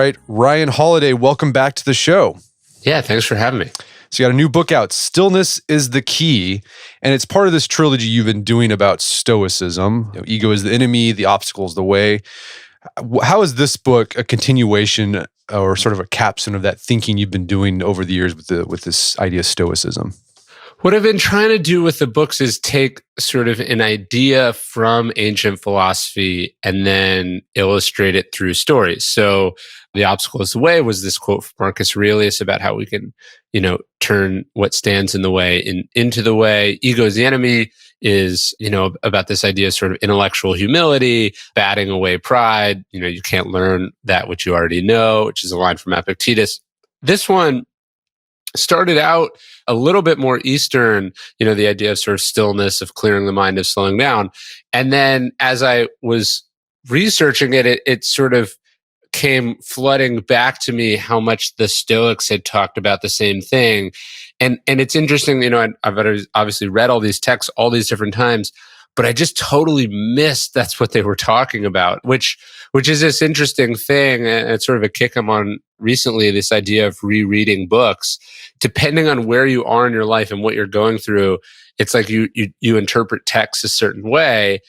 right, Ryan Holiday, welcome back to the show. Yeah, thanks for having me. So you got a new book out, Stillness Is the Key, and it's part of this trilogy you've been doing about Stoicism. Ego is the enemy, the obstacle is the way. How is this book a continuation or sort of a capstone of that thinking you've been doing over the years with this idea of Stoicism? What I've been trying to do with the books is take sort of an idea from ancient philosophy and then illustrate it through stories. So The Obstacle is the Way was this quote from Marcus Aurelius about how we can, turn what stands in the way into the way. Ego is the enemy is, about this idea of sort of intellectual humility, batting away pride. You can't learn that which you already know, which is a line from Epictetus. This one started out a little bit more Eastern, the idea of sort of stillness, of clearing the mind, of slowing down. And then as I was researching it, it sort of came flooding back to me how much the Stoics had talked about the same thing. And it's interesting, I've obviously read all these texts all these different times, but I just totally missed that's what they were talking about, which is this interesting thing. And it's sort of a kick I'm on recently, this idea of rereading books. Depending on where you are in your life and what you're going through, it's like you interpret text a certain way.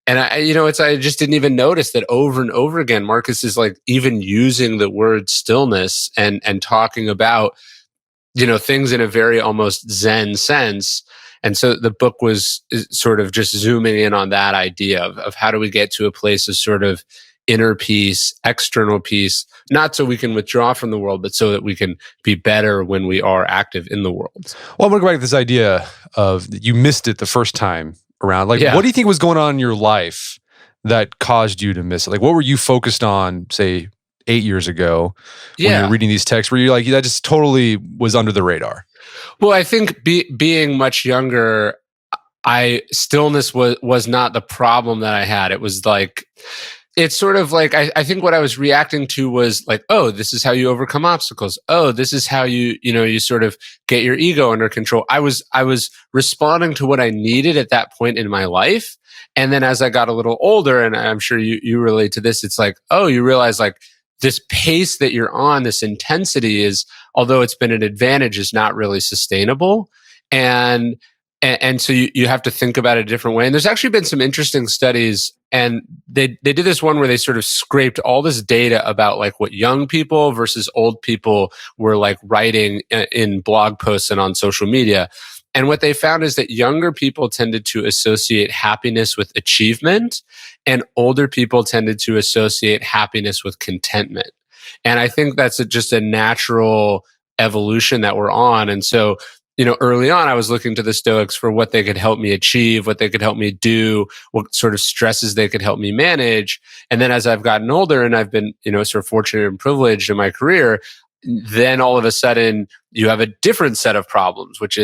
And I just didn't even notice that over and over again, Marcus is like even using the word stillness and talking about, things in a very almost Zen sense. And so the book was sort of just zooming in on that idea of how do we get to a place of sort of inner peace, external peace, not so we can withdraw from the world, but so that we can be better when we are active in the world. Well, I'm going to go back to this idea of you missed it the first time around. What do you think was going on in your life that caused you to miss it? What were you focused on, say, 8 years ago when you were reading these texts? Were you like, that just totally was under the radar? Well, I think being much younger, stillness was not the problem that I had. It was like, it's sort of like, I think what I was reacting to was like, oh, this is how you overcome obstacles. Oh, this is how you sort of get your ego under control. I was responding to what I needed at that point in my life. And then as I got a little older, and I'm sure you relate to this, it's like, oh, you realize like this pace that you're on, this intensity is, although it's been an advantage, is not really sustainable. And so you have to think about it a different way. And there's actually been some interesting studies, and they did this one where they sort of scraped all this data about like what young people versus old people were like writing in blog posts and on social media. And what they found is that younger people tended to associate happiness with achievement, and older people tended to associate happiness with contentment. And I think that's just a natural evolution that we're on. And so, early on, I was looking to the Stoics for what they could help me achieve, what they could help me do, what sort of stresses they could help me manage. And then as I've gotten older and I've been, sort of fortunate and privileged in my career, then all of a sudden you have a different set of problems, which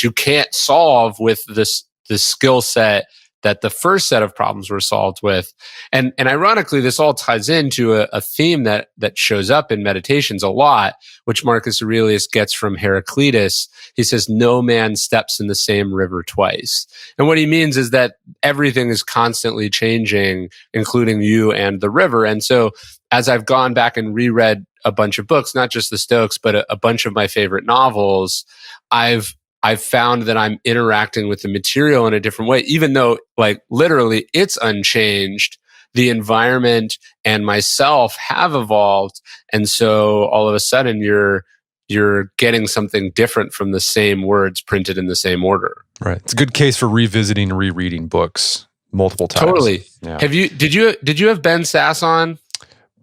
you can't solve with the skill set that the first set of problems were solved with. And ironically, this all ties into a theme that shows up in meditations a lot, which Marcus Aurelius gets from Heraclitus. He says, no man steps in the same river twice. And what he means is that everything is constantly changing, including you and the river. And so as I've gone back and reread a bunch of books, not just the Stoics, but a bunch of my favorite novels, I've found that I'm interacting with the material in a different way, even though like literally it's unchanged. The environment and myself have evolved. And so all of a sudden you're getting something different from the same words printed in the same order. Right. It's a good case for revisiting and rereading books multiple times. Totally. Yeah. Did you have Ben Sass on?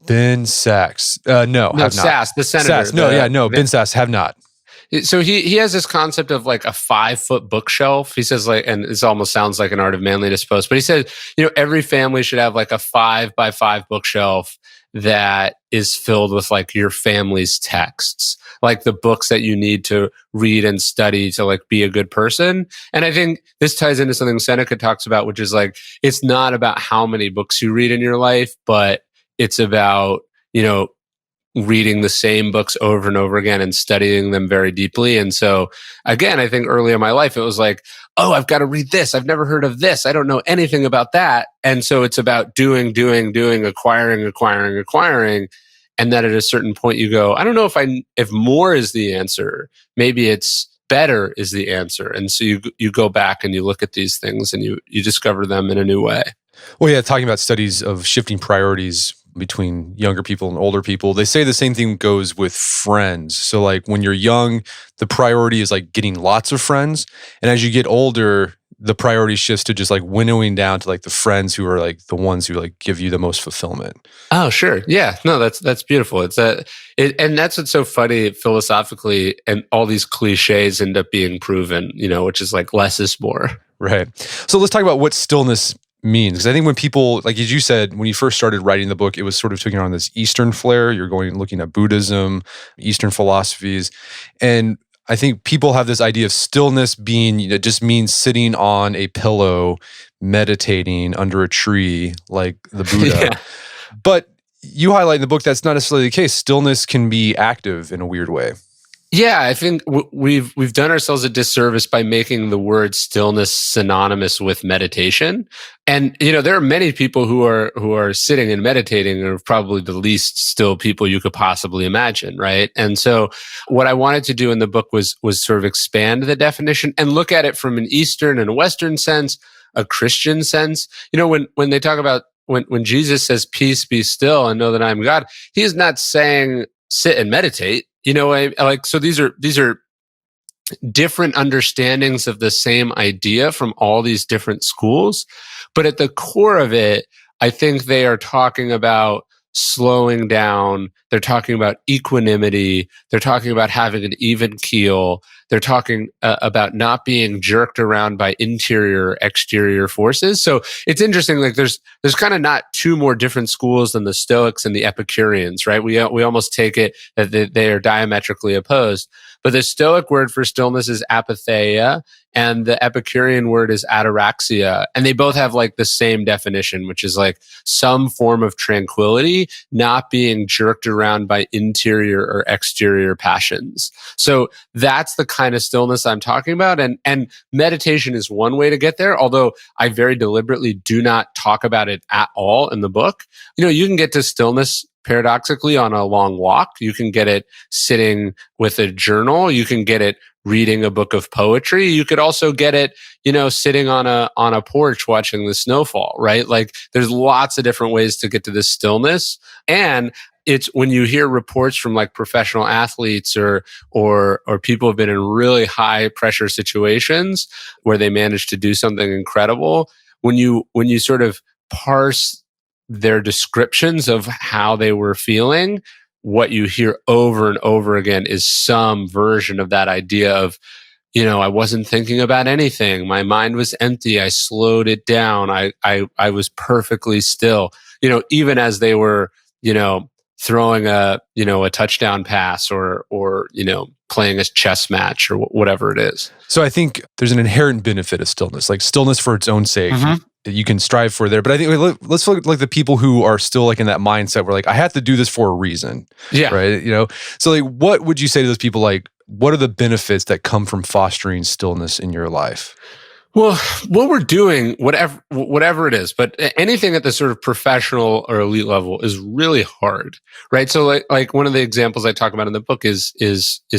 Ben Sass. No, have not. Sass, the senator. Sass. Ben Sass, have not. So he has this concept of like a 5-foot bookshelf. He says like, and this almost sounds like an Art of Manliness post, but he says, every family should have like a 5x5 bookshelf that is filled with like your family's texts, like the books that you need to read and study to like be a good person. And I think this ties into something Seneca talks about, which is like, it's not about how many books you read in your life, but it's about, reading the same books over and over again and studying them very deeply. And so again, I think early in my life, it was like, oh, I've got to read this. I've never heard of this. I don't know anything about that. And so it's about doing, acquiring. and that at a certain point you go, I don't know if more is the answer. Maybe it's better is the answer. And so you go back and you look at these things and you discover them in a new way. Well, yeah, talking about studies of shifting priorities between younger people and older people, they say the same thing goes with friends. So like when you're young, the priority is like getting lots of friends. And as you get older, the priority shifts to just like winnowing down to like the friends who are like the ones who like give you the most fulfillment. Oh, sure. Yeah. No, that's beautiful. And that's what's so funny philosophically, and all these cliches end up being proven, which is like less is more. Right. So let's talk about what stillness means. Because I think when people, like as you said, when you first started writing the book, it was sort of taking on this Eastern flair. You're looking at Buddhism, Eastern philosophies. And I think people have this idea of stillness being, it just means sitting on a pillow, meditating under a tree like the Buddha. Yeah. But you highlight in the book that's not necessarily the case. Stillness can be active in a weird way. Yeah, I think we've done ourselves a disservice by making the word stillness synonymous with meditation. And there are many people who are sitting and meditating are probably the least still people you could possibly imagine, right? And so what I wanted to do in the book was sort of expand the definition and look at it from an Eastern and a Western sense, a Christian sense. When they talk about when Jesus says, "Peace, be still, and know that I am God," he is not saying sit and meditate. So these are different understandings of the same idea from all these different schools. But at the core of it, I think they are talking about slowing down. They're talking about equanimity. They're talking about having an even keel. They're talking about not being jerked around by interior or exterior forces. So it's interesting. Like there's kind of not two more different schools than the Stoics and the Epicureans, right? We almost take it that they are diametrically opposed. But the Stoic word for stillness is apatheia, and the Epicurean word is ataraxia. And they both have like the same definition, which is like some form of tranquility, not being jerked around by interior or exterior passions. So that's the kind of stillness I'm talking about. And meditation is one way to get there, although I very deliberately do not talk about it at all in the book. You can get to stillness paradoxically on a long walk. You can get it sitting with a journal. You can get it reading a book of poetry. You could also get it, sitting on a porch watching the snowfall, right? Like there's lots of different ways to get to this stillness. And it's when you hear reports from like professional athletes or people who've been in really high pressure situations where they managed to do something incredible, when you sort of parse their descriptions of how they were feeling, what you hear over and over again is some version of that idea of, I wasn't thinking about anything. My mind was empty. I slowed it down. I was perfectly still, even as they were, throwing a touchdown pass or playing a chess match or whatever it is. So I think there's an inherent benefit of stillness, like stillness for its own sake. Mm-hmm. You can strive for there. But I think let's look at like the people who are still like in that mindset where like, I have to do this for a reason. Yeah. Right. So like, what would you say to those people? Like, what are the benefits that come from fostering stillness in your life? Well, what we're doing, whatever it is, but anything at the sort of professional or elite level is really hard, right? So like one of the examples I talk about in the book is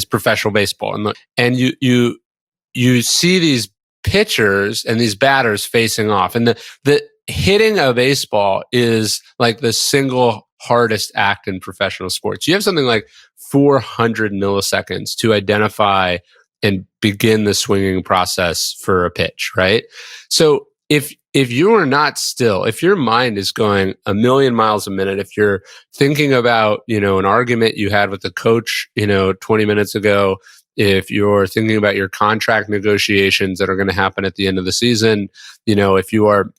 professional baseball. And you see these pitchers and these batters facing off, and the hitting a baseball is like the single hardest act in professional sports. You have something like 400 milliseconds to identify and begin the swinging process for a pitch, right? So if you are not still, if your mind is going a million miles a minute, if you're thinking about, an argument you had with the coach, 20 minutes ago, if you're thinking about your contract negotiations that are going to happen at the end of the season, if you are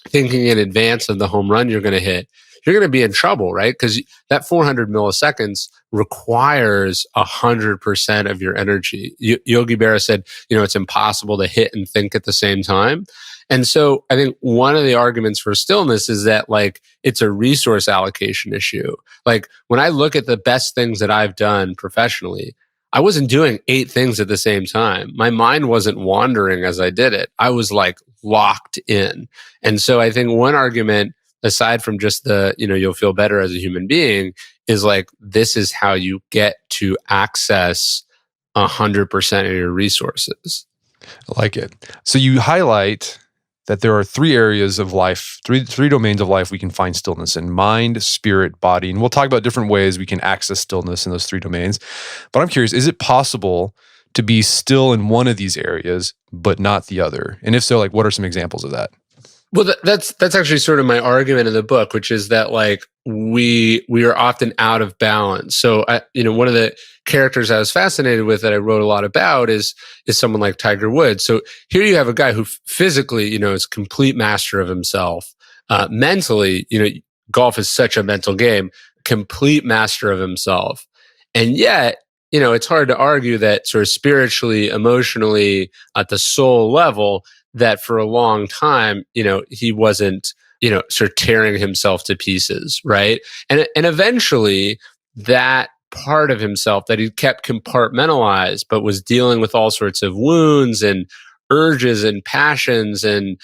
thinking in advance of the home run you're going to hit, you're going to be in trouble, right? Because that 400 milliseconds requires 100% of your energy. Yogi Berra said, it's impossible to hit and think at the same time. And so I think one of the arguments for stillness is that like it's a resource allocation issue. Like when I look at the best things that I've done professionally, I wasn't doing 8 things at the same time. My mind wasn't wandering as I did it. I was like locked in. And so I think one argument aside from just the, you'll feel better as a human being, is like, this is how you get to access 100% of your resources. I like it. So you highlight that there are three areas of life, three domains of life we can find stillness in: mind, spirit, body. And we'll talk about different ways we can access stillness in those three domains. But I'm curious, is it possible to be still in one of these areas, but not the other? And if so, like, what are some examples of that? Well, that's actually sort of my argument in the book, which is that like we are often out of balance. So one of the characters I was fascinated with that I wrote a lot about is someone like Tiger Woods. So here you have a guy who physically, is complete master of himself. Mentally, golf is such a mental game, complete master of himself. And yet, it's hard to argue that sort of spiritually, emotionally, at the soul level, that for a long time, he wasn't, sort of tearing himself to pieces, right? And eventually that part of himself that he kept compartmentalized, but was dealing with all sorts of wounds and urges and passions and,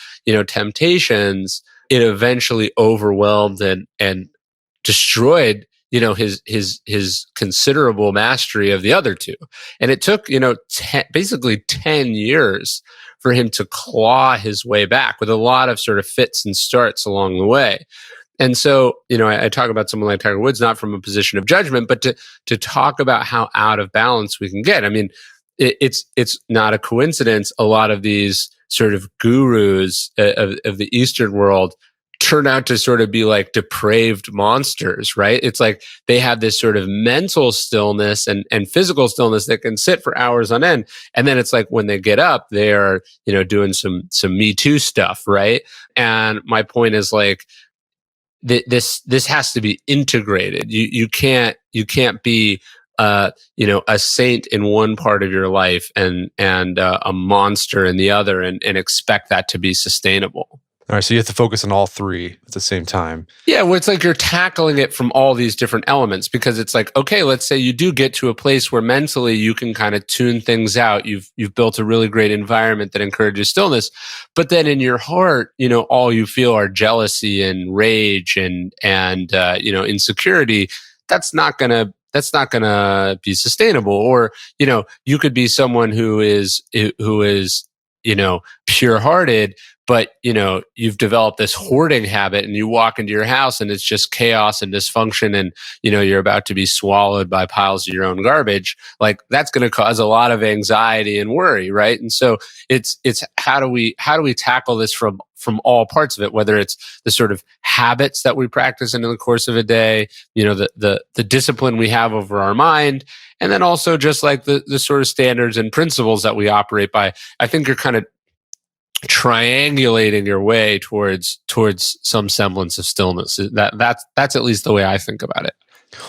temptations, it eventually overwhelmed and destroyed his considerable mastery of the other two. And it took, basically 10 years for him to claw his way back, with a lot of sort of fits and starts along the way. And so, I talk about someone like Tiger Woods, not from a position of judgment, but to talk about how out of balance we can get. I mean, it's not a coincidence. A lot of these sort of gurus of the Eastern world turn out to sort of be like depraved monsters, right? It's like they have this sort of mental stillness and physical stillness that can sit for hours on end. And then it's like when they get up, they are, doing some Me Too stuff, right? And my point is like, this has to be integrated. You can't be a saint in one part of your life and a monster in the other and expect that to be sustainable. All right, so you have to focus on all three at the same time. Yeah, well, it's like you're tackling it from all these different elements, because it's like, okay, let's say you do get to a place where mentally you can kind of tune things out. You've built a really great environment that encourages stillness, but then in your heart, all you feel are jealousy and rage and insecurity. That's not gonna be sustainable. Or you could be someone who is pure-hearted, but you've developed this hoarding habit, and you walk into your house and it's just chaos and dysfunction, and you're about to be swallowed by piles of your own garbage. Like, that's going to cause a lot of anxiety and worry, right? And so it's how do we tackle this from all parts of it, whether it's the sort of habits that we practice in the course of a day, the discipline we have over our mind, and then also just like the sort of standards and principles that we operate by. I think you're kind of triangulating your way towards some semblance of stillness. That's at least the way I think about it.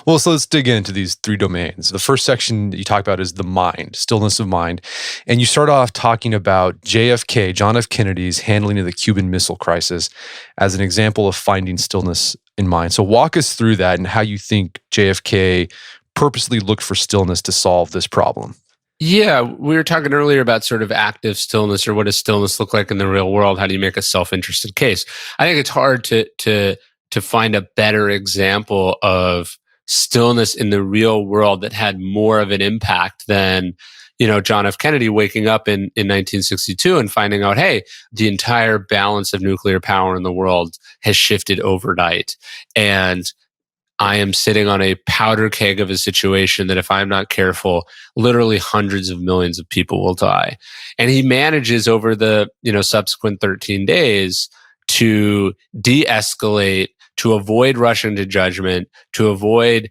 Well, so let's dig into these three domains. The first section that you talk about is the mind, stillness of mind. And you start off talking about JFK, John F. Kennedy's handling of the Cuban Missile Crisis as an example of finding stillness in mind. So walk us through that and how you think JFK purposely looked for stillness to solve this problem. Yeah, we were talking earlier about sort of active stillness, or what does stillness look like in the real world? How do you make a self-interested case? I think it's hard to find a better example of stillness in the real world that had more of an impact than, John F. Kennedy waking up in 1962 and finding out, hey, the entire balance of nuclear power in the world has shifted overnight. And I am sitting on a powder keg of a situation that, if I'm not careful, literally hundreds of millions of people will die. And he manages over the, subsequent 13 days to de-escalate, to avoid rushing to judgment, to avoid,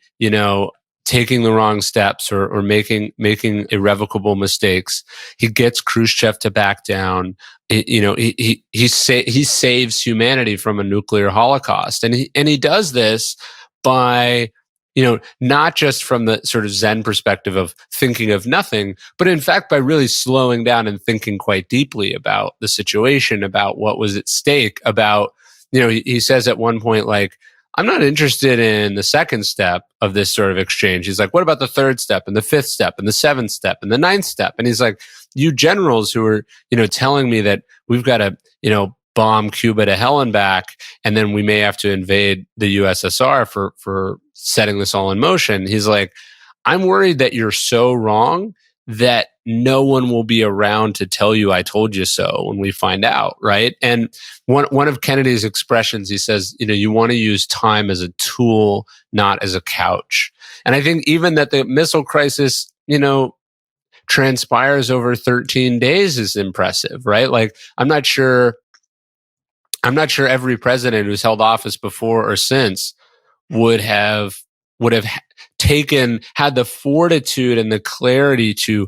taking the wrong steps or making irrevocable mistakes. He gets Khrushchev to back down. He saves humanity from a nuclear holocaust. And he does this by, not just from the sort of Zen perspective of thinking of nothing, but in fact by really slowing down and thinking quite deeply about the situation, about what was at stake, about, he says at one point, like, I'm not interested in the second step of this sort of exchange. He's like, what about the third step and the fifth step and the seventh step and the ninth step? And he's like, you generals who are, telling me that we've got to, bomb Cuba to hell and back, and then we may have to invade the USSR for setting this all in motion. He's like, I'm worried that you're so wrong that no one will be around to tell you I told you so when we find out, right? And one of Kennedy's expressions, he says, you want to use time as a tool, not as a couch. And I think even that the missile crisis, transpires over 13 days is impressive, right? Like, I'm not sure every president who's held office before or since would have had the fortitude and the clarity to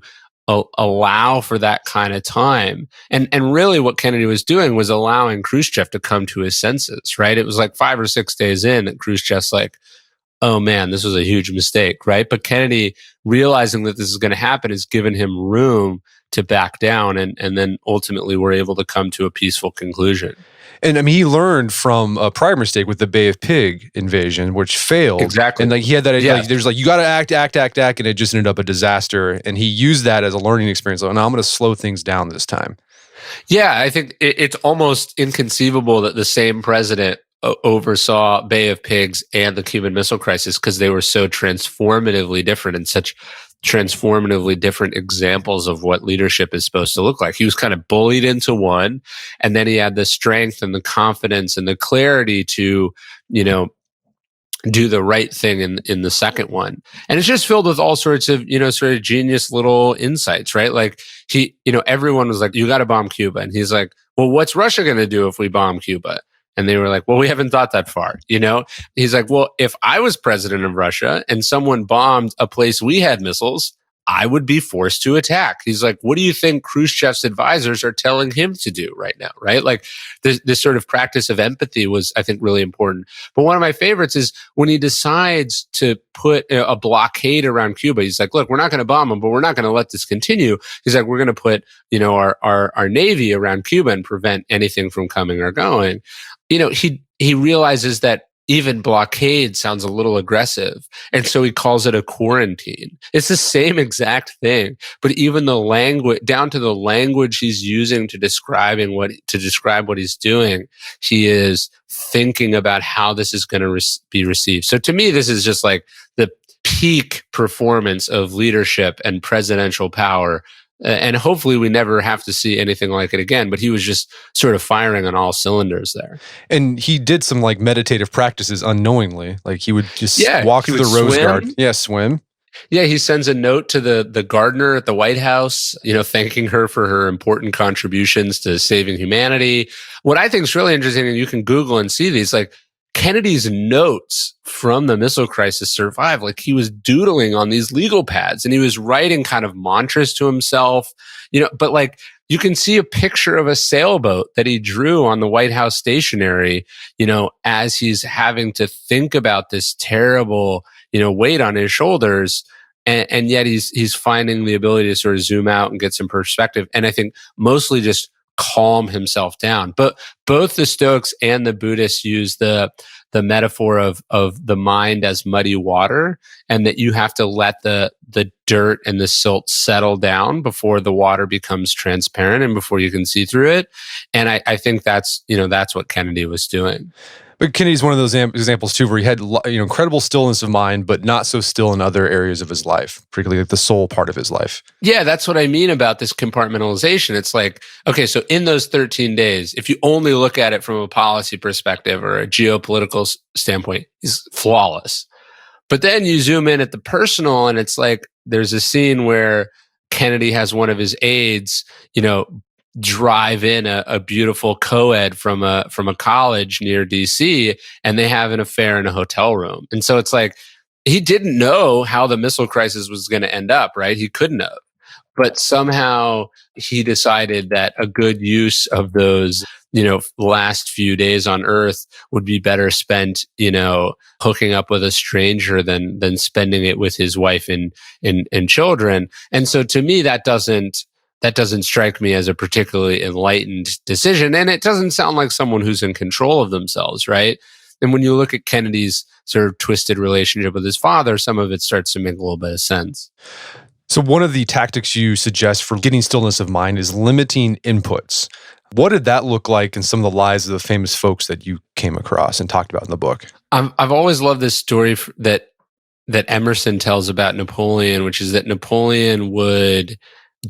allow for that kind of time. And really what Kennedy was doing was allowing Khrushchev to come to his senses, right? It was like 5 or 6 days in that Khrushchev's like, oh man, this was a huge mistake, right? But Kennedy, realizing that this is going to happen, has given him room to back down, and then ultimately we're able to come to a peaceful conclusion. And I mean, he learned from a prior mistake with the Bay of Pig invasion, which failed. Exactly. And like he had that idea, there's like, you got to act, and it just ended up a disaster. And he used that as a learning experience. Like, now I'm going to slow things down this time. Yeah, I think it's almost inconceivable that the same president oversaw Bay of Pigs and the Cuban Missile Crisis, because they were so transformatively different and such transformatively different examples of what leadership is supposed to look like. He was kind of bullied into one, and then he had the strength and the confidence and the clarity to, do the right thing in the second one. And it's just filled with all sorts of, sort of genius little insights, right? Like everyone was like, you got to bomb Cuba. And he's like, well, what's Russia going to do if we bomb Cuba? And they were like, well, we haven't thought that far, He's like, well, if I was president of Russia and someone bombed a place we had missiles, I would be forced to attack. He's like, what do you think Khrushchev's advisors are telling him to do right now, right? Like this sort of practice of empathy was, I think, really important. But one of my favorites is when he decides to put a blockade around Cuba. He's like, look, we're not going to bomb them, but we're not going to let this continue. He's like, we're going to put, our Navy around Cuba and prevent anything from coming or going. He realizes that even blockade sounds a little aggressive. And so he calls it a quarantine. It's the same exact thing, but even the language, down to the language he's using to describe what he's doing, he is thinking about how this is going to be received. So to me, this is just like the peak performance of leadership and presidential power. And hopefully we never have to see anything like it again. But he was just sort of firing on all cylinders there. And he did some like meditative practices unknowingly. Like he would just walk through the rose garden. Yeah, swim. Yeah, he sends a note to the gardener at the White House, thanking her for her important contributions to saving humanity. What I think is really interesting, and you can Google and see these, like Kennedy's notes from the missile crisis survive. Like he was doodling on these legal pads and he was writing kind of mantras to himself, but like you can see a picture of a sailboat that he drew on the White House stationery, as he's having to think about this terrible, weight on his shoulders. And yet he's finding the ability to sort of zoom out and get some perspective. And I think mostly just calm himself down. But both the Stoics and the Buddhists use the metaphor of the mind as muddy water, and that you have to let the dirt and the silt settle down before the water becomes transparent and before you can see through it. And I think that's what Kennedy was doing. But Kennedy's one of those examples too, where he had incredible stillness of mind, but not so still in other areas of his life, particularly like the soul part of his life. Yeah, that's what I mean about this compartmentalization. It's like, okay, so in those 13 days, if you only look at it from a policy perspective or a geopolitical standpoint, he's flawless. But then you zoom in at the personal, and it's like there's a scene where Kennedy has one of his aides, drive in a beautiful co-ed from a college near DC, and they have an affair in a hotel room. And so it's like, he didn't know how the missile crisis was going to end up, right? He couldn't have. But somehow he decided that a good use of those, last few days on Earth would be better spent, hooking up with a stranger than spending it with his wife and children. And so to me, that doesn't strike me as a particularly enlightened decision. And it doesn't sound like someone who's in control of themselves, right? And when you look at Kennedy's sort of twisted relationship with his father, some of it starts to make a little bit of sense. So one of the tactics you suggest for getting stillness of mind is limiting inputs. What did that look like in some of the lives of the famous folks that you came across and talked about in the book? I've always loved this story that Emerson tells about Napoleon, which is that Napoleon would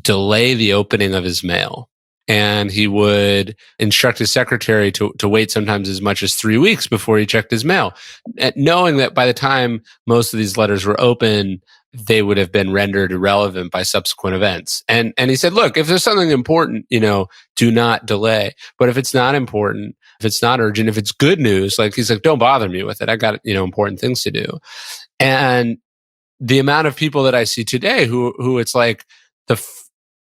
delay the opening of his mail. And he would instruct his secretary to wait sometimes as much as 3 weeks before he checked his mail, knowing that by the time most of these letters were open, they would have been rendered irrelevant by subsequent events. And he said, look, if there's something important, do not delay. But if it's not important, if it's not urgent, if it's good news, like he's like, don't bother me with it. I got, important things to do. And the amount of people that I see today who it's like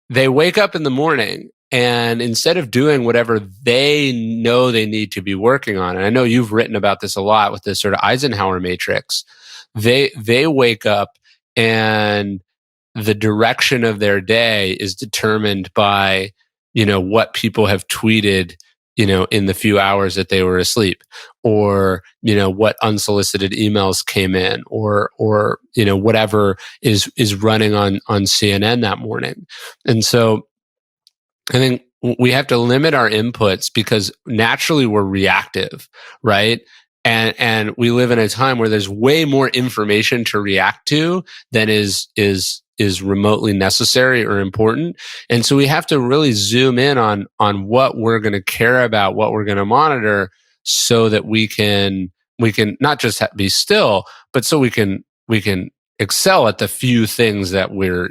they wake up in the morning and instead of doing whatever they know they need to be working on, and I know you've written about this a lot with this sort of Eisenhower matrix, they wake up and the direction of their day is determined by, what people have tweeted, in the few hours that they were asleep, or, what unsolicited emails came in, or, whatever is running on CNN that morning. And so I think we have to limit our inputs because naturally we're reactive, right? And we live in a time where there's way more information to react to than is remotely necessary or important. And so we have to really zoom in on what we're going to care about, what we're going to monitor, so that we can not just be still, but so we can excel at the few things that we're,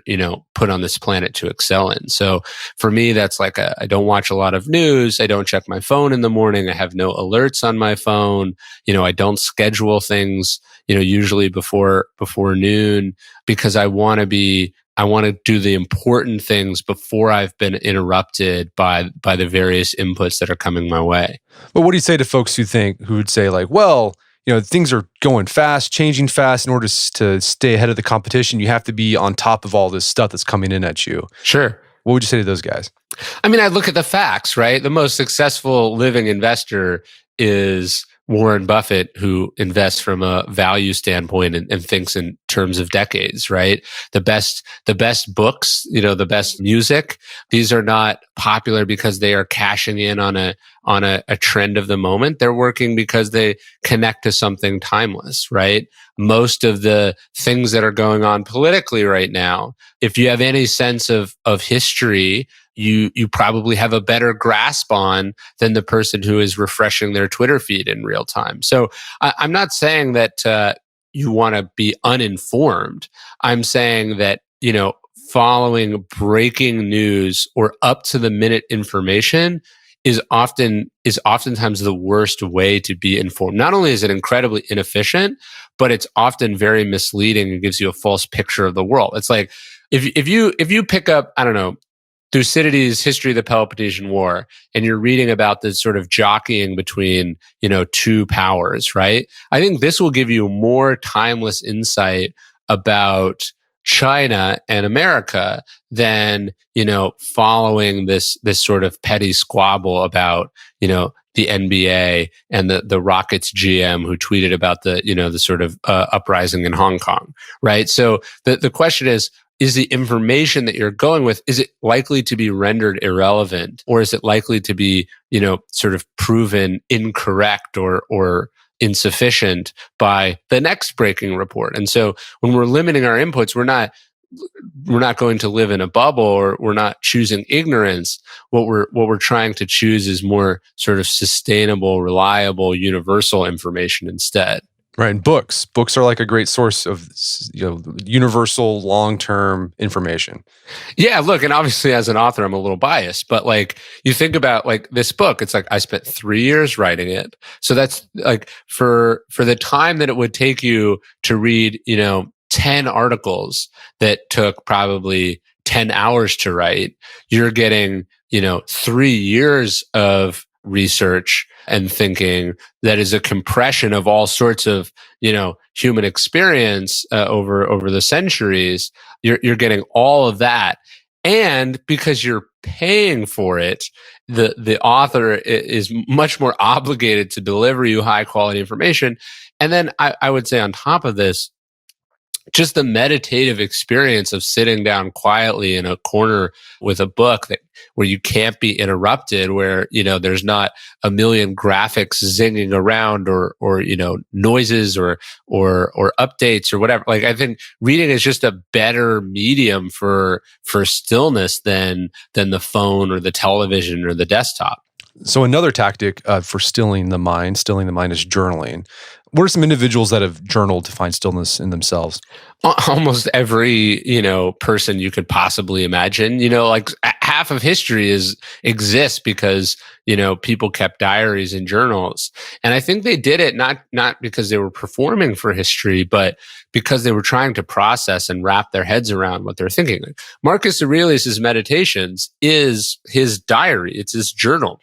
put on this planet to excel in. So for me, that's like I don't watch a lot of news. I don't check my phone in the morning. I have no alerts on my phone. I don't schedule things, usually before noon, because I want to do the important things before I've been interrupted by the various inputs that are coming my way. But what do you say to folks who would say like, well, things are going fast, changing fast. In order to stay ahead of the competition, you have to be on top of all this stuff that's coming in at you. Sure. What would you say to those guys? I mean, I look at the facts, right? The most successful living investor is Warren Buffett, who invests from a value standpoint and thinks in terms of decades, right? The best books, the best music, these are not popular because they are cashing in on a trend of the moment. They're working because they connect to something timeless, right? Most of the things that are going on politically right now, if you have any sense of history, you probably have a better grasp on than the person who is refreshing their Twitter feed in real time. So I'm not saying that you want to be uninformed. I'm saying that, following breaking news or up to the minute information is oftentimes the worst way to be informed. Not only is it incredibly inefficient, but it's often very misleading and gives you a false picture of the world. It's like if you pick up, I don't know, Thucydides' History of the Peloponnesian War, and you're reading about this sort of jockeying between, two powers, right? I think this will give you more timeless insight about China and America than, following this sort of petty squabble about, the NBA and the Rockets GM who tweeted about the sort of uprising in Hong Kong, right? So the question is the information that you're going with, is it likely to be rendered irrelevant, or is it likely to be, sort of proven incorrect or insufficient by the next breaking report? And so when we're limiting our inputs, we're not going to live in a bubble, or we're not choosing ignorance. What we're trying to choose is more sort of sustainable, reliable, universal information instead. Right. And books are like a great source of, universal long-term information. Yeah. Look, and obviously as an author, I'm a little biased, but like you think about like this book, it's like I spent 3 years writing it. So that's like for the time that it would take you to read, 10 articles that took probably 10 hours to write, you're getting, 3 years of research and thinking that is a compression of all sorts of, human experience over the centuries. You're getting all of that. And because you're paying for it, the author is much more obligated to deliver you high quality information. And then I would say on top of this, just the meditative experience of sitting down quietly in a corner with a book where you can't be interrupted, where, there's not a million graphics zinging around or noises or updates or whatever. Like, I think reading is just a better medium for stillness than the phone or the television or the desktop. So another tactic for stilling the mind is journaling. What are some individuals that have journaled to find stillness in themselves? Almost every, person you could possibly imagine. Like half of history exists because, people kept diaries and journals. And I think they did it not because they were performing for history, but because they were trying to process and wrap their heads around what they're thinking. Like Marcus Aurelius's Meditations is his diary. It's his journal.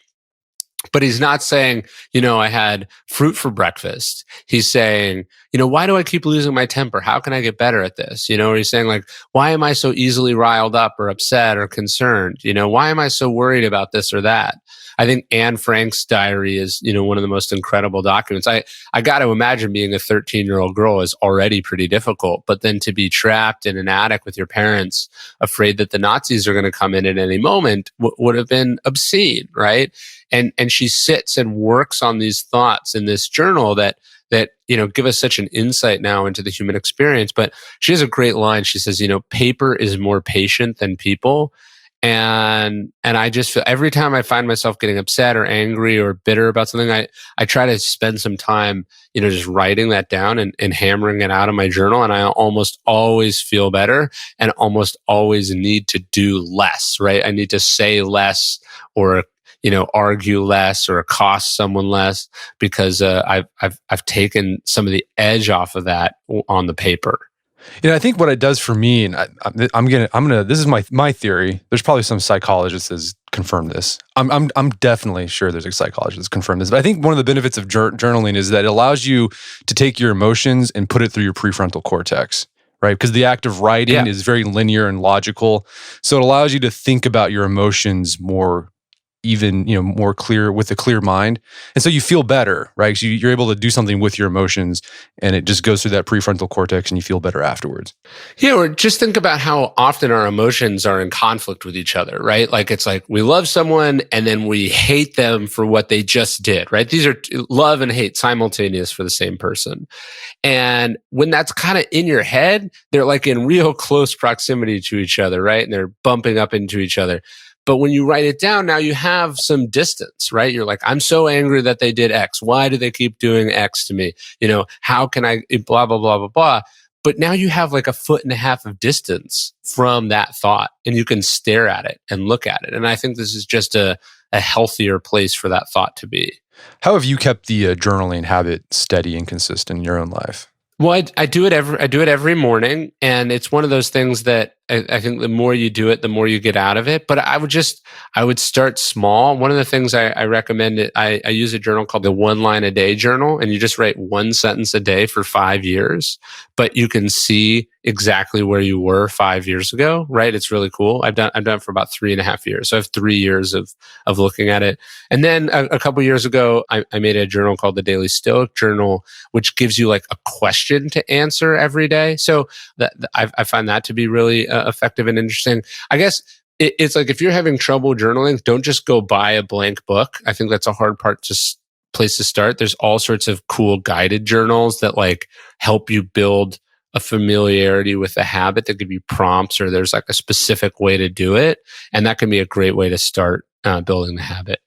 But he's not saying, I had fruit for breakfast. He's saying, why do I keep losing my temper? How can I get better at this? Or he's saying, like, why am I so easily riled up or upset or concerned? Why am I so worried about this or that? I think Anne Frank's diary is, one of the most incredible documents. I got to imagine being a 13-year-old girl is already pretty difficult, but then to be trapped in an attic with your parents, afraid that the Nazis are going to come in at any moment, would have been obscene, right? And she sits and works on these thoughts in this journal that give us such an insight now into the human experience. But she has a great line. She says, paper is more patient than people. And I just feel every time I find myself getting upset or angry or bitter about something, I try to spend some time, just writing that down and hammering it out of my journal. And I almost always feel better and almost always need to do less, right? I need to say less or argue less or cost someone less because I've taken some of the edge off of that on the paper. I think what it does for me, and I'm gonna. This is my theory. There's probably some psychologist that's confirmed this. I'm definitely sure there's a psychologist that's confirmed this. But I think one of the benefits of journaling is that it allows you to take your emotions and put it through your prefrontal cortex. Right? Because the act of writing is very linear and logical. So it allows you to think about your emotions more more clear with a clear mind. And so you feel better, right? So you're able to do something with your emotions and it just goes through that prefrontal cortex and you feel better afterwards. Yeah, or just think about how often our emotions are in conflict with each other, right? Like it's like we love someone and then we hate them for what they just did, right? These are love and hate simultaneous for the same person. And when that's kind of in your head, they're like in real close proximity to each other, right? And they're bumping up into each other. But when you write it down, now you have some distance, right? You're like, I'm so angry that they did X. Why do they keep doing X to me? How can I blah, blah, blah, blah, blah. But now you have like 1.5 feet of distance from that thought and you can stare at it and look at it. And I think this is just a healthier place for that thought to be. How have you kept the journaling habit steady and consistent in your own life? Well, I do it every morning, and it's one of those things that I think the more you do it, the more you get out of it. But I would start small. One of the things I recommend, I use a journal called the 1 line a day journal, and you just write 1 sentence a day for 5 years, but you can see exactly where you were 5 years ago, right? It's really cool. I've done it for about 3.5 years. So I have 3 years of looking at it. And then a couple of years ago, I made a journal called the Daily Stoic Journal, which gives you like a question to answer every day. So I find that to be really effective and interesting. I guess it's like if you're having trouble journaling, don't just go buy a blank book. I think that's a hard place to start. There's all sorts of cool guided journals that like help you build a familiarity with the habit, that give you prompts, or there's like a specific way to do it. And that can be a great way to start building the habit.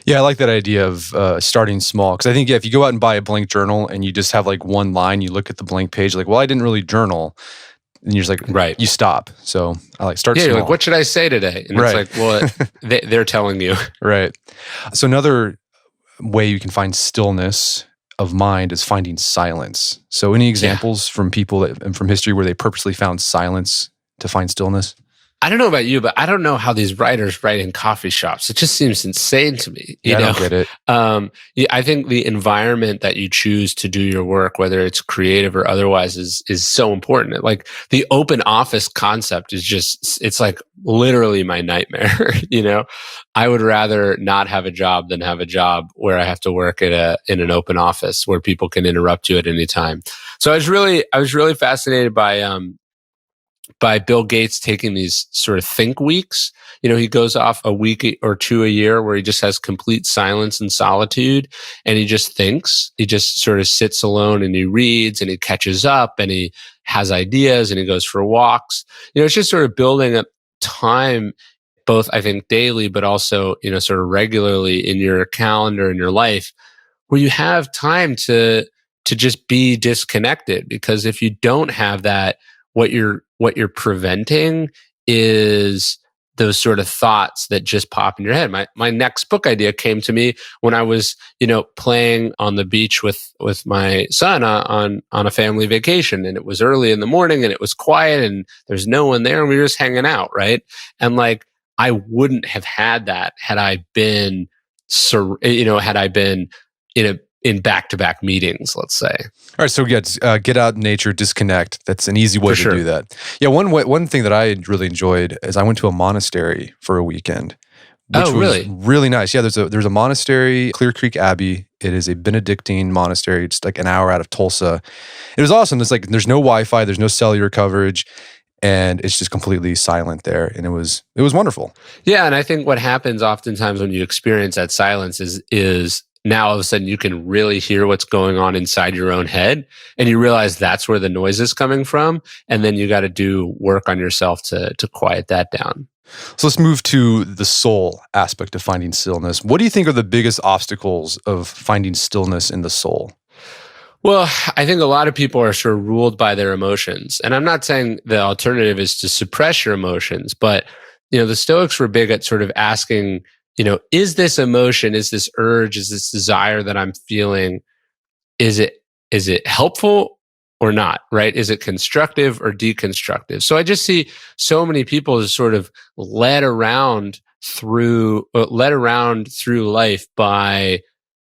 Yeah, I like that idea of starting small. Because I think, if you go out and buy a blank journal and you just have like one line, you look at the blank page, like, well, I didn't really journal. And you're just like, right. You stop. So I like start small. You're like, what should I say today? And right. It's like, well, they're telling you. Right. So another way you can find stillness of mind is finding silence. So any examples from people and from history where they purposely found silence to find stillness? I don't know about you, but I don't know how these writers write in coffee shops. It just seems insane to me. I don't get it. I think the environment that you choose to do your work, whether it's creative or otherwise, is so important. Like the open office concept is it's like literally my nightmare. I would rather not have a job than have a job where I have to work in an open office where people can interrupt you at any time. So I was really fascinated by Bill Gates taking these sort of think weeks. He goes off a week or two a year where he just has complete silence and solitude, and he just thinks. He just sort of sits alone and he reads and he catches up and he has ideas and he goes for walks. It's just sort of building up time, both I think daily, but also, sort of regularly in your calendar in your life, where you have time to just be disconnected. Because if you don't have that, what you're preventing is those sort of thoughts that just pop in your head. My next book idea came to me when I was, playing on the beach with my son on a family vacation, and it was early in the morning and it was quiet and there's no one there and we were just hanging out, right? And like I wouldn't have had that had I been in back-to-back meetings, let's say. All right, so get out in nature, disconnect. That's an easy way to do that. Yeah, one thing that I really enjoyed is I went to a monastery for a weekend, which was really nice. Yeah, there's a monastery, Clear Creek Abbey. It is a Benedictine monastery. It's like an hour out of Tulsa. It was awesome. It's like there's no Wi-Fi, there's no cellular coverage, and it's just completely silent there. And it was wonderful. Yeah, and I think what happens oftentimes when you experience that silence is now all of a sudden you can really hear what's going on inside your own head, and you realize that's where the noise is coming from. And then you got to do work on yourself to quiet that down. So let's move to the soul aspect of finding stillness. What do you think are the biggest obstacles of finding stillness in the soul? Well, I think a lot of people are sort of ruled by their emotions. And I'm not saying the alternative is to suppress your emotions, but the Stoics were big at sort of asking, is this emotion, is this urge, is this desire that I'm feeling, is it helpful or not, right? Is it constructive or deconstructive? So I just see so many people just sort of led around through life by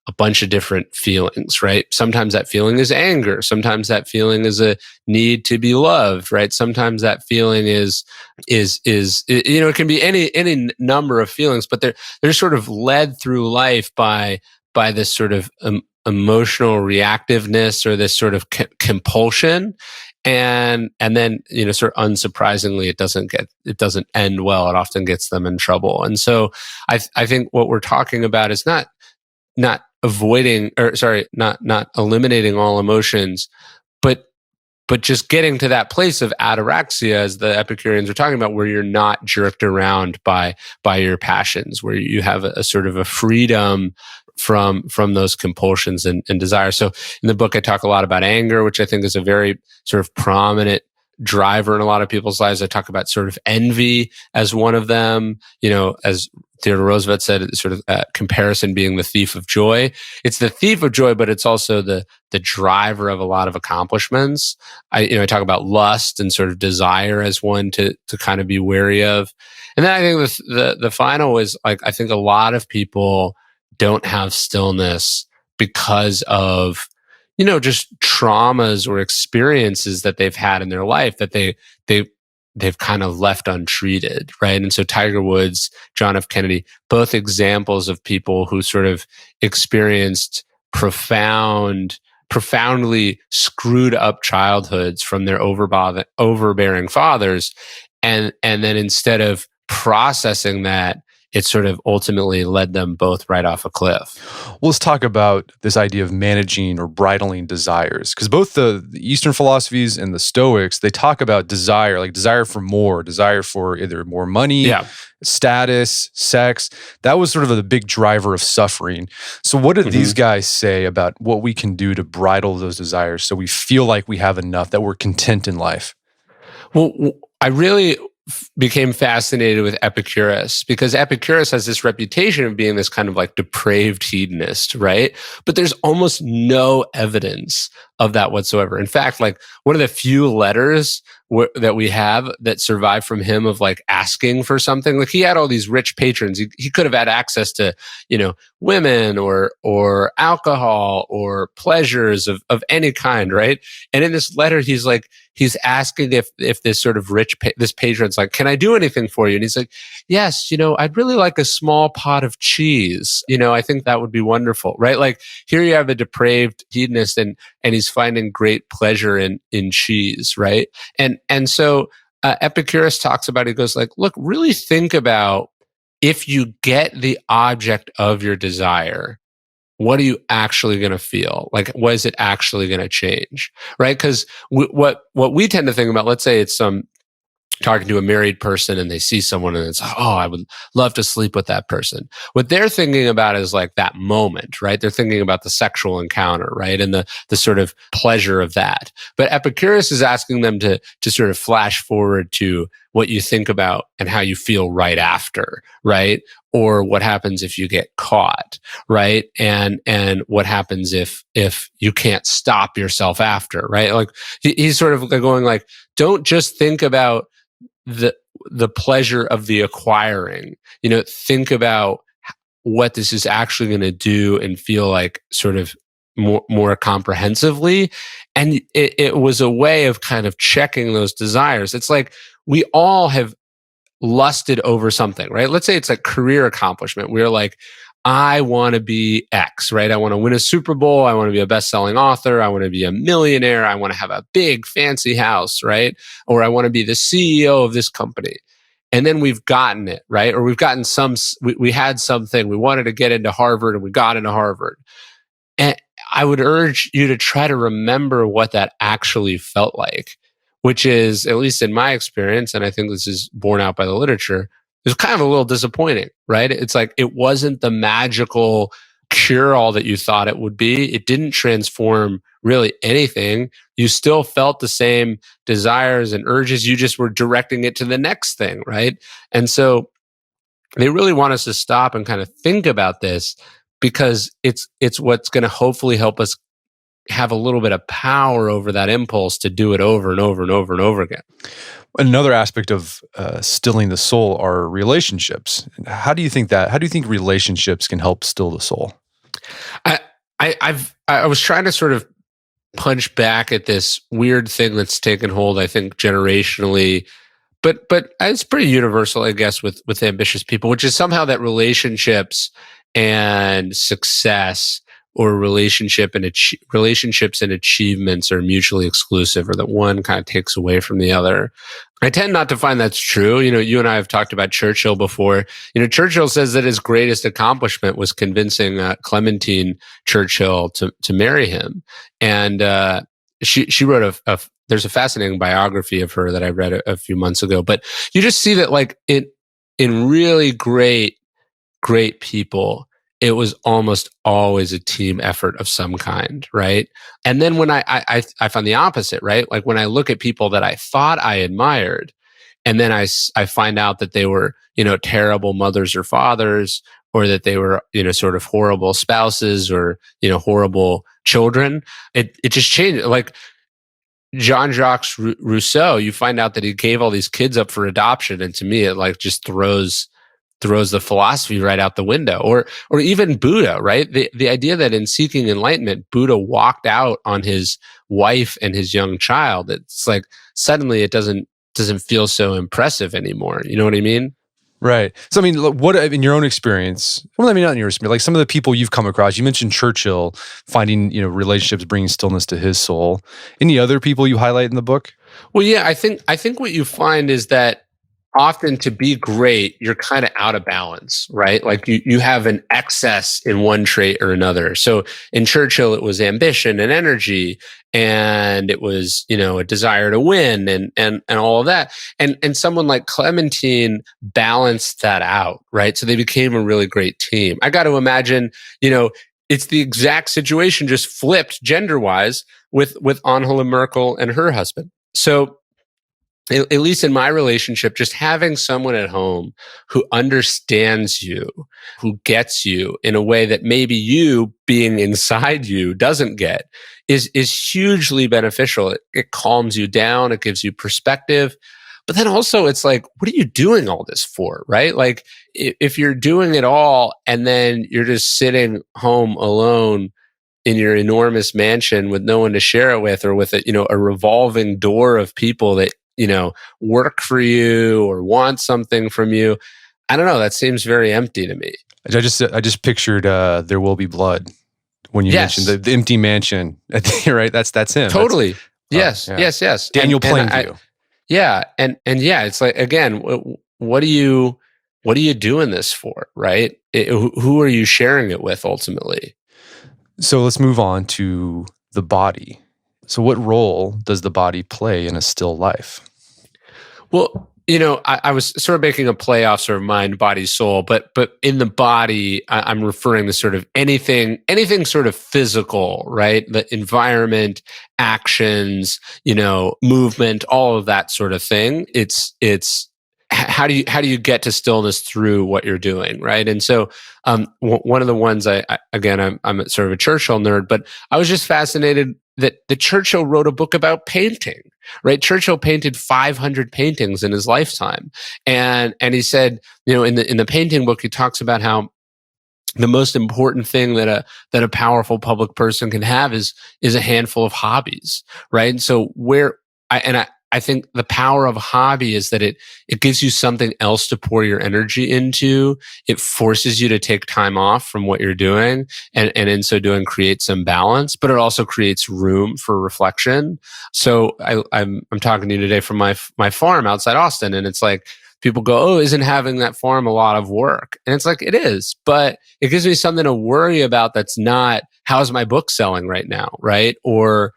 a bunch of different feelings, right? Sometimes that feeling is anger. Sometimes that feeling is a need to be loved, right? Sometimes that feeling is it can be any number of feelings, but they're sort of led through life by this sort of emotional reactiveness or this sort of compulsion. And then, sort of unsurprisingly, it doesn't end well. It often gets them in trouble. And so I think what we're talking about is not eliminating all emotions, but just getting to that place of ataraxia, as the Epicureans are talking about, where you're not jerked around by your passions, where you have a sort of a freedom from those compulsions and desires. So in the book, I talk a lot about anger, which I think is a very sort of prominent driver in a lot of people's lives. I talk about sort of envy as one of them, as Theodore Roosevelt said, sort of comparison being the thief of joy. It's the thief of joy, but it's also the driver of a lot of accomplishments. I talk about lust and sort of desire as one to kind of be wary of. And then I think the final is, like, I think a lot of people don't have stillness because of just traumas or experiences that they've had in their life that they've kind of left untreated, right? And so Tiger Woods, John F. Kennedy, both examples of people who sort of experienced profoundly screwed up childhoods from their overbearing fathers, and then instead of processing that, it sort of ultimately led them both right off a cliff. Well, let's talk about this idea of managing or bridling desires, because both the Eastern philosophies and the Stoics, they talk about desire, like desire for more, desire for either more money, status, sex. That was sort of the big driver of suffering. So what did these guys say about what we can do to bridle those desires so we feel like we have enough, that we're content in life? Well, I really became fascinated with Epicurus, because Epicurus has this reputation of being this kind of like depraved hedonist, right? But there's almost no evidence of that whatsoever. In fact, like one of the few letters that we have that survived from him of like asking for something. Like he had all these rich patrons. He could have had access to, women or alcohol or pleasures of any kind, right? And in this letter, he's asking if this sort of this patron's like, can I do anything for you? And he's like, yes, I'd really like a small pot of cheese. I think that would be wonderful, right? Like here you have a depraved hedonist and he's finding great pleasure in cheese, right? And so Epicurus talks about, he goes like, look, really think about if you get the object of your desire, what are you actually going to feel? Like, what is it actually going to change? Right? Because what we tend to think about, let's say it's talking to a married person and they see someone and it's, oh, I would love to sleep with that person. What they're thinking about is like that moment, right? They're thinking about the sexual encounter, right? And the sort of pleasure of that. But Epicurus is asking them to sort of flash forward to what you think about and how you feel right after, right? Or what happens if you get caught, right? And what happens if you can't stop yourself after, right? Like he's sort of going like, don't just think about the pleasure of the acquiring, think about what this is actually going to do and feel like sort of more comprehensively. And it was a way of kind of checking those desires. It's like we all have lusted over something, right? Let's say it's like career accomplishment. We're like, I want to be X, right? I want to win a Super Bowl. I want to be a best-selling author. I want to be a millionaire. I want to have a big fancy house, right? Or I want to be the CEO of this company. And then we've gotten it, right? Or we've gotten we had something. We wanted to get into Harvard and we got into Harvard. And I would urge you to try to remember what that actually felt like, which is, at least in my experience, and I think this is borne out by the literature, it was kind of a little disappointing, right? It's like it wasn't the magical cure-all that you thought it would be. It didn't transform really anything. You still felt the same desires and urges. You just were directing it to the next thing, right? And so they really want us to stop and kind of think about this because it's what's going to hopefully help us have a little bit of power over that impulse to do it over and over and over and over again. Another aspect of stilling the soul are relationships. How do you think relationships can help still the soul? I was trying to sort of punch back at this weird thing that's taken hold, I think, generationally, but it's pretty universal, I guess, with ambitious people, which is somehow that relationships and success or relationships and achievements are mutually exclusive, or that one kind of takes away from the other. I tend not to find that's true. You and I have talked about Churchill before. Churchill says that his greatest accomplishment was convincing Clementine Churchill to marry him. And she wrote there's a fascinating biography of her that I read a few months ago. But you just see that like in really great people, it was almost always a team effort of some kind, right? And then when I found the opposite, right? Like when I look at people that I thought I admired, and then I find out that they were, terrible mothers or fathers, or that they were, sort of horrible spouses or, horrible children, it just changed. Like Jean-Jacques Rousseau, you find out that he gave all these kids up for adoption. And to me, it like just throws the philosophy right out the window. Or even Buddha, right? The idea that in seeking enlightenment, Buddha walked out on his wife and his young child. It's like suddenly it doesn't feel so impressive anymore. You know what I mean? Right. So, I mean, what in your own experience, well, I mean, not in your experience, like some of the people you've come across, you mentioned Churchill finding, relationships, bringing stillness to his soul. Any other people you highlight in the book? Well, yeah, I think what you find is that often to be great, you're kind of out of balance, right? Like you have an excess in one trait or another. So in Churchill, it was ambition and energy, and it was, a desire to win and all of that. And someone like Clementine balanced that out, right? So they became a really great team. I got to imagine, it's the exact situation just flipped gender-wise with Angela Merkel and her husband. So at least in my relationship, just having someone at home who understands you, who gets you in a way that maybe you being inside you doesn't get, is hugely beneficial. It calms you down. It gives you perspective. But then also it's like, what are you doing all this for, right? Like if you're doing it all and then you're just sitting home alone in your enormous mansion with no one to share it with, or with a revolving door of people that, work for you or want something from you. I don't know. That seems very empty to me. I just pictured There Will Be Blood when you mentioned the empty mansion. Right? That's him. Totally. Yes. Daniel Plainview. It's like, again, what are you doing this for, right? Who are you sharing it with ultimately? So let's move on to the body. So what role does the body play in a still life? Well, I was sort of making a play off sort of mind, body, soul, but in the body, I'm referring to sort of anything sort of physical, right? The environment, actions, movement, all of that sort of thing. It's how do you get to stillness through what you're doing, right? And so, one of the ones I'm sort of a Churchill nerd, but I was just fascinated that Churchill wrote a book about painting, right? Churchill painted 500 paintings in his lifetime. And he said, in the painting book, he talks about how the most important thing that a powerful public person can have is a handful of hobbies, right? And so I think the power of a hobby is that it gives you something else to pour your energy into. It forces you to take time off from what you're doing, and in so doing create some balance, but it also creates room for reflection. So I'm talking to you today from my farm outside Austin, and it's like people go, "Oh, isn't having that farm a lot of work?" And it's like, it is, but it gives me something to worry about that's not, how's my book selling right now, right? Or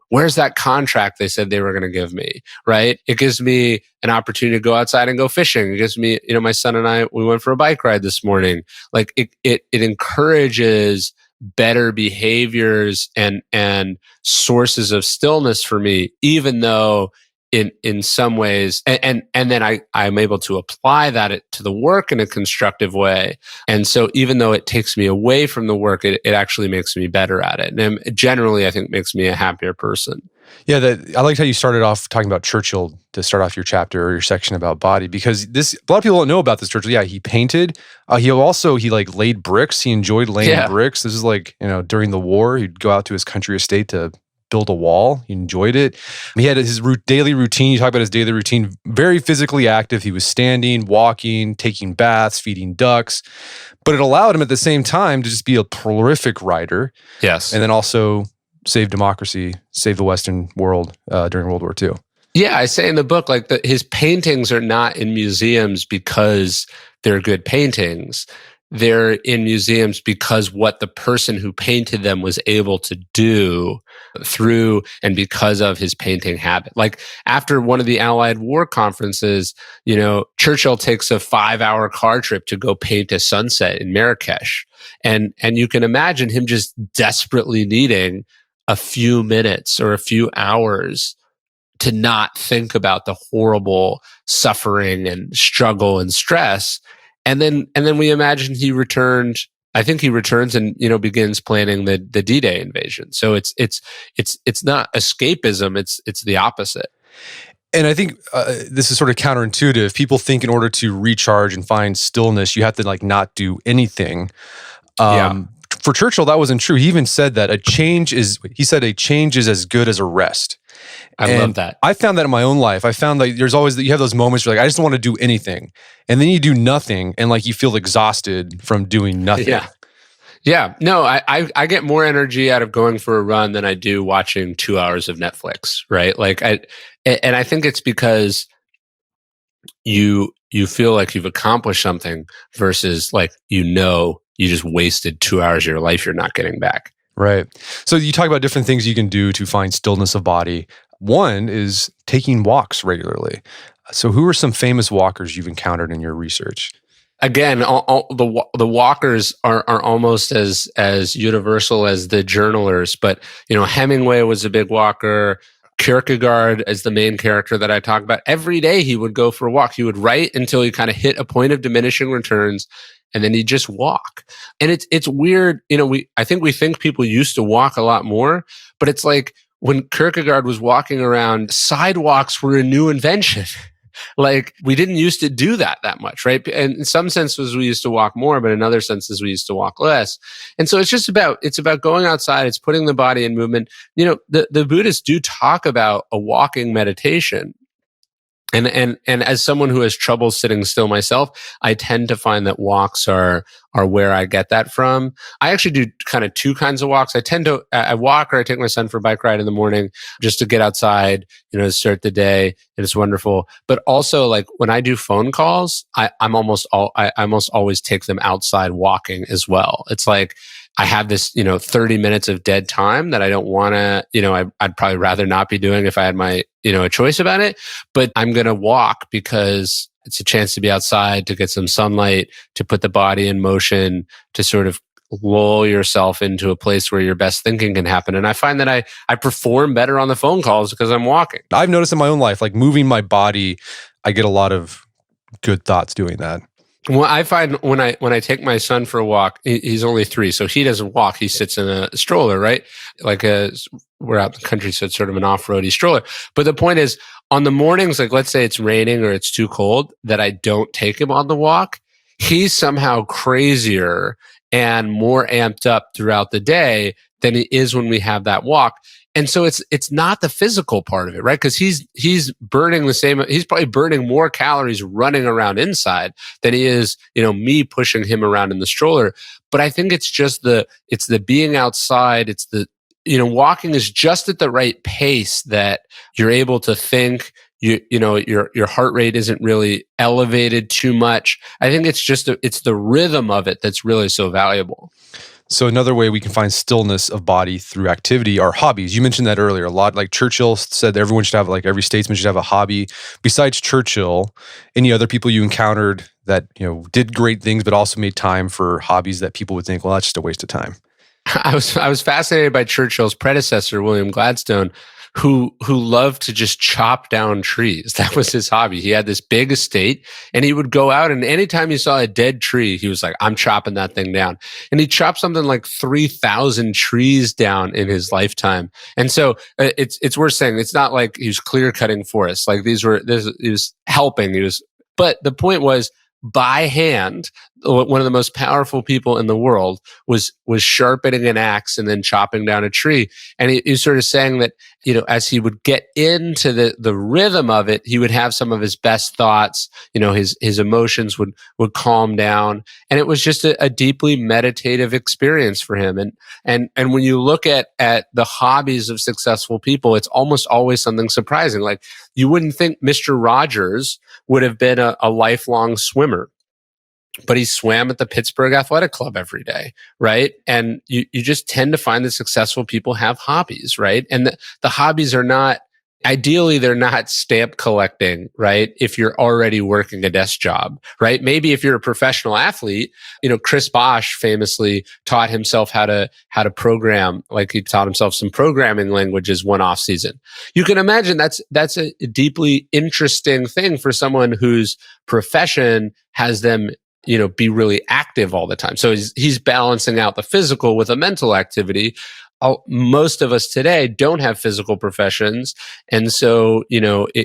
where's that contract they said they were going to give me, right? It gives me an opportunity to go outside and go fishing. It gives me, my son and I, we went for a bike ride this morning. Like it encourages better behaviors and sources of stillness for me, even though in some ways, and then I'm able to apply that to the work in a constructive way. And so even though it takes me away from the work, it actually makes me better at it. And generally, I think makes me a happier person. Yeah, I liked how you started off talking about Churchill to start off your chapter or your section about body, because a lot of people don't know about this Churchill. Yeah, he painted. He like laid bricks. He enjoyed laying bricks. This is like, during the war, he'd go out to his country estate to build a wall. He enjoyed it. He had his daily routine. You talk about his daily routine, very physically active. He was standing, walking, taking baths, feeding ducks, but it allowed him at the same time to just be a prolific writer. Yes. And then also save democracy, save the Western world during World War II. Yeah, I say in the book, like his paintings are not in museums because they're good paintings. They're in museums because what the person who painted them was able to do through and because of his painting habit. Like after one of the Allied war conferences, Churchill takes a 5-hour car trip to go paint a sunset in Marrakesh. And you can imagine him just desperately needing a few minutes or a few hours to not think about the horrible suffering and struggle and stress. And then we imagine he returned. I think he returns and begins planning the D-Day invasion. So it's not escapism. It's the opposite. And I think this is sort of counterintuitive. People think in order to recharge and find stillness, you have to not do anything. For Churchill, that wasn't true. He even said that a change is as good as a rest. I love that. I found that in my own life. I found that there's always, you have those moments where I just don't want to do anything. And then you do nothing and you feel exhausted from doing nothing. Yeah. Yeah. No, I get more energy out of going for a run than I do watching 2 hours of Netflix, right? And I think it's because you feel like you've accomplished something versus you just wasted 2 hours of your life you're not getting back. Right. So you talk about different things you can do to find stillness of body. One is taking walks regularly. So who are some famous walkers you've encountered in your research? Again, the walkers are almost as universal as the journalers. But Hemingway was a big walker. Kierkegaard as the main character that I talk about. Every day he would go for a walk. He would write until he kind of hit a point of diminishing returns, and then he'd just walk. And it's weird, I think we think people used to walk a lot more, but it's like when Kierkegaard was walking around, sidewalks were a new invention. Like we didn't used to do that much, right? And in some senses we used to walk more, but in other senses we used to walk less. And so it's about going outside. It's putting the body in movement. The Buddhists do talk about a walking meditation. And as someone who has trouble sitting still myself, I tend to find that walks are where I get that from. I actually do kind of two kinds of walks. I walk or I take my son for a bike ride in the morning just to get outside, to start the day. And it's wonderful. But also like when I do phone calls, I almost always take them outside walking as well. It's like, I have this, 30 minutes of dead time that I don't want to, I'd probably rather not be doing if I had my, a choice about it, but I'm going to walk because it's a chance to be outside, to get some sunlight, to put the body in motion, to sort of lull yourself into a place where your best thinking can happen. And I find that I perform better on the phone calls because I'm walking. I've noticed in my own life, like moving my body, I get a lot of good thoughts doing that. Well, I find when I take my son for a walk, he's only 3, so he doesn't walk. He sits in a stroller, right? We're out in the country, so it's sort of an off-roady stroller. But the point is, on the mornings, like let's say it's raining or it's too cold, that I don't take him on the walk, he's somehow crazier and more amped up throughout the day than he is when we have that walk. And so it's not the physical part of it, right? Because he's burning he's probably burning more calories running around inside than he is, me pushing him around in the stroller. But I think it's just it's the being outside. It's the, walking is just at the right pace that you're able to think. Your heart rate isn't really elevated too much. I think it's just it's the rhythm of it that's really so valuable. So another way we can find stillness of body through activity are hobbies. You mentioned that earlier a lot. Like Churchill said, everyone should have, like every statesman should have a hobby. Besides Churchill, any other people you encountered that did great things, but also made time for hobbies that people would think, well, that's just a waste of time? I was fascinated by Churchill's predecessor, William Gladstone, who loved to just chop down trees. That was his hobby. He had this big estate and he would go out, and anytime he saw a dead tree, he was like, I'm chopping that thing down. And he chopped something like 3,000 trees down in his lifetime. And so it's worth saying, it's not like he was clear cutting forests. Like he was helping. But the point was, by hand, one of the most powerful people in the world was sharpening an axe and then chopping down a tree. And he was sort of saying that, as he would get into the rhythm of it, he would have some of his best thoughts, his emotions would calm down. And it was just a deeply meditative experience for him. And when you look at the hobbies of successful people, it's almost always something surprising. Like you wouldn't think Mr. Rogers would have been a lifelong swimmer, but he swam at the Pittsburgh Athletic Club every day, right? And you just tend to find that successful people have hobbies, right? And the hobbies are not, ideally, they're not stamp collecting, right? If you're already working a desk job, right? Maybe if you're a professional athlete, Chris Bosh famously taught himself how to program, like he taught himself some programming languages one off season. You can imagine that's a deeply interesting thing for someone whose profession has them be really active all the time. So he's balancing out the physical with a mental activity. Most of us today don't have physical professions. And so,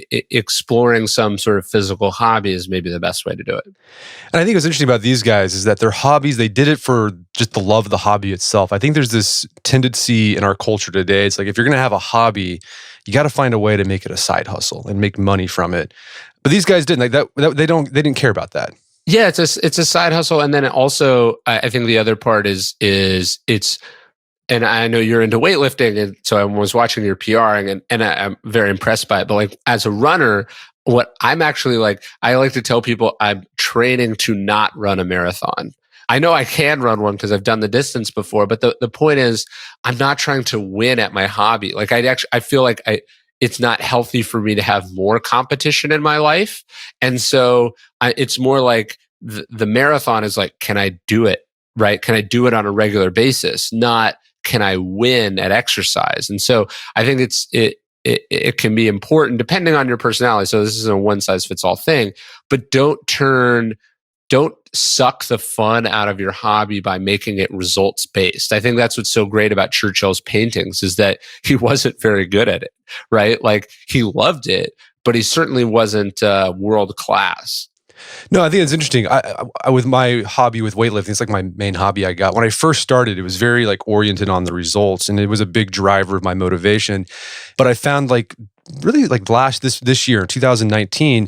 exploring some sort of physical hobby is maybe the best way to do it. And I think what's interesting about these guys is that their hobbies, they did it for just the love of the hobby itself. I think there's this tendency in our culture today. It's like, if you're going to have a hobby, you got to find a way to make it a side hustle and make money from it. But these guys didn't. Like that, they didn't care about that. Yeah, it's a side hustle. And then also, I think the other part is it's, and I know you're into weightlifting, and so I was watching your PRing, and I'm very impressed by it. But like as a runner, what I'm actually like, I like to tell people I'm training to not run a marathon. I know I can run one because I've done the distance before, but the point is, I'm not trying to win at my hobby. Like I feel like it's not healthy for me to have more competition in my life. And so it's more like the marathon is like, can I do it? Right? Can I do it on a regular basis? Not, can I win at exercise? And so I think it can be important depending on your personality. So this isn't a one size fits all thing, but don't turn don't suck the fun out of your hobby by making it results based. I think that's what's so great about Churchill's paintings is that he wasn't very good at it, right? Like he loved it, but he certainly wasn't world class. No, I think it's interesting. I with my hobby with weightlifting, it's like my main hobby I got. When I first started, it was very like oriented on the results, and it was a big driver of my motivation. But I found like really like this year, 2019,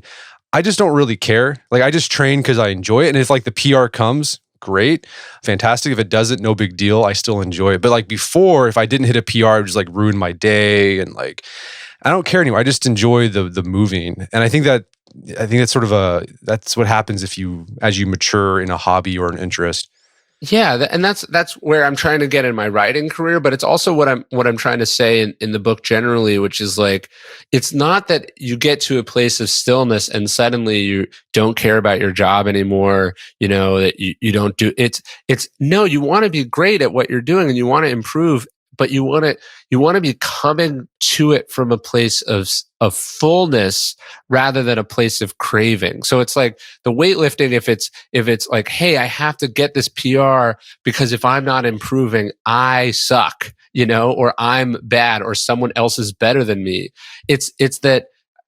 I just don't really care. Like I just train because I enjoy it. And if like the PR comes, great, fantastic. If it doesn't, no big deal. I still enjoy it. But like before, if I didn't hit a PR, it would just like ruin my day. And like, I don't care anymore. I just enjoy the moving. And I think that's sort of that's what happens as you mature in a hobby or an interest. Yeah, and that's where I'm trying to get in my writing career, but it's also what I'm trying to say in the book generally, which is like, it's not that you get to a place of stillness and suddenly you don't care about your job anymore, that you don't do it's no, you want to be great at what you're doing and you want to improve, but you want to be coming to it from a place of fullness rather than a place of craving. So it's like the weightlifting, if it's like, hey, I have to get this PR because if I'm not improving, I suck, or I'm bad or someone else is better than me. It's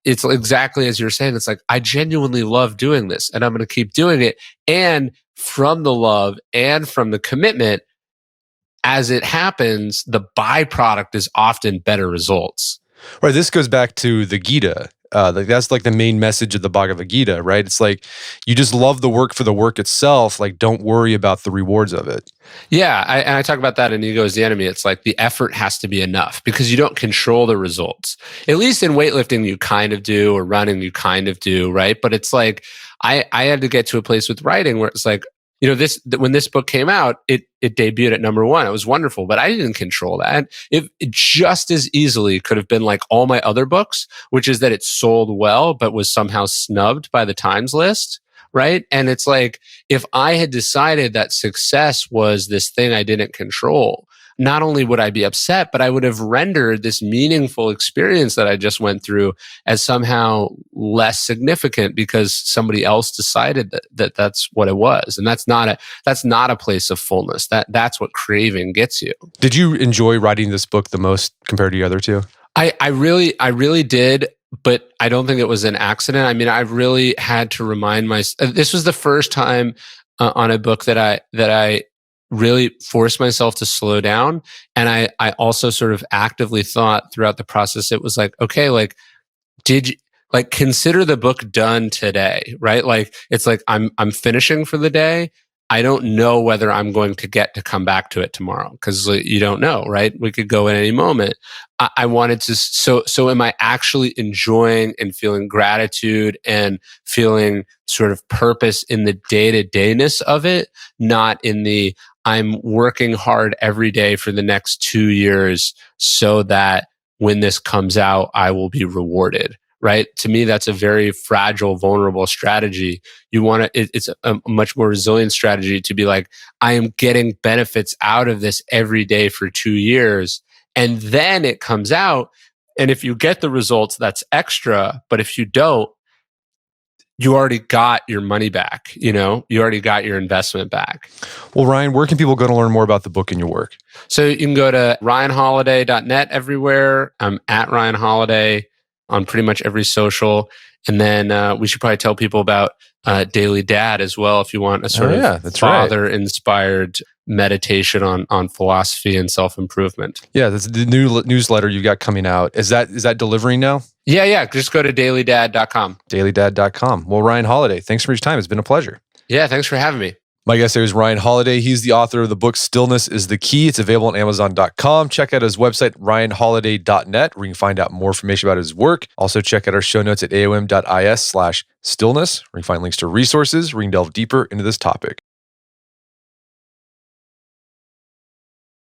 exactly as you're saying. It's like, I genuinely love doing this and I'm going to keep doing it. And from the love and from the commitment, as it happens, the byproduct is often better results. Right. This goes back to the Gita. That's like the main message of the Bhagavad Gita, right? It's like you just love the work for the work itself. Like, don't worry about the rewards of it. Yeah, I talk about that in Ego is the Enemy. It's like the effort has to be enough because you don't control the results. At least in weightlifting, you kind of do, or running, you kind of do, right? But it's like I had to get to a place with writing where it's like, when this book came out, it debuted at #1. It was wonderful, but I didn't control that. It just as easily could have been like all my other books, which is that it sold well, but was somehow snubbed by the Times list, right? And it's like, if I had decided that success was this thing I didn't control, not only would I be upset, but I would have rendered this meaningful experience that I just went through as somehow less significant because somebody else decided that that's what it was. And that's not a place of fullness. That's what craving gets you. Did you enjoy writing this book the most compared to the other two? I really did. But I don't think it was an accident. I mean, I really had to remind myself. This was the first time on a book that I really forced myself to slow down. And I also sort of actively thought throughout the process, it was like, okay, like, did you, like, consider the book done today, right? Like, it's like, I'm finishing for the day. I don't know whether I'm going to get to come back to it tomorrow because you don't know, right? We could go at any moment. I wanted to, so am I actually enjoying and feeling gratitude and feeling sort of purpose in the day-to-dayness of it, not in the, I'm working hard every day for the next 2 years so that when this comes out, I will be rewarded. Right? To me, that's a very fragile, vulnerable strategy. You want to, it's a much more resilient strategy to be like, I am getting benefits out of this every day for 2 years. And then it comes out. And if you get the results, that's extra. But if you don't, you already got your money back. You already got your investment back. Well, Ryan, where can people go to learn more about the book and your work? So you can go to ryanholiday.net everywhere. I'm at Ryan Holiday on pretty much every social. And then we should probably tell people about Daily Dad as well if you want a sort of father-inspired meditation on philosophy and self-improvement. Yeah, that's the new newsletter you got coming out. Is that delivering now? Yeah. Just go to dailydad.com. Dailydad.com. Well, Ryan Holiday, thanks for your time. It's been a pleasure. Yeah, thanks for having me. My guest today is Ryan Holiday. He's the author of the book Stillness Is the Key. It's available on Amazon.com. Check out his website, ryanholiday.net, where you can find out more information about his work. Also, check out our show notes at aom.is/stillness, where you can find links to resources where you can delve deeper into this topic.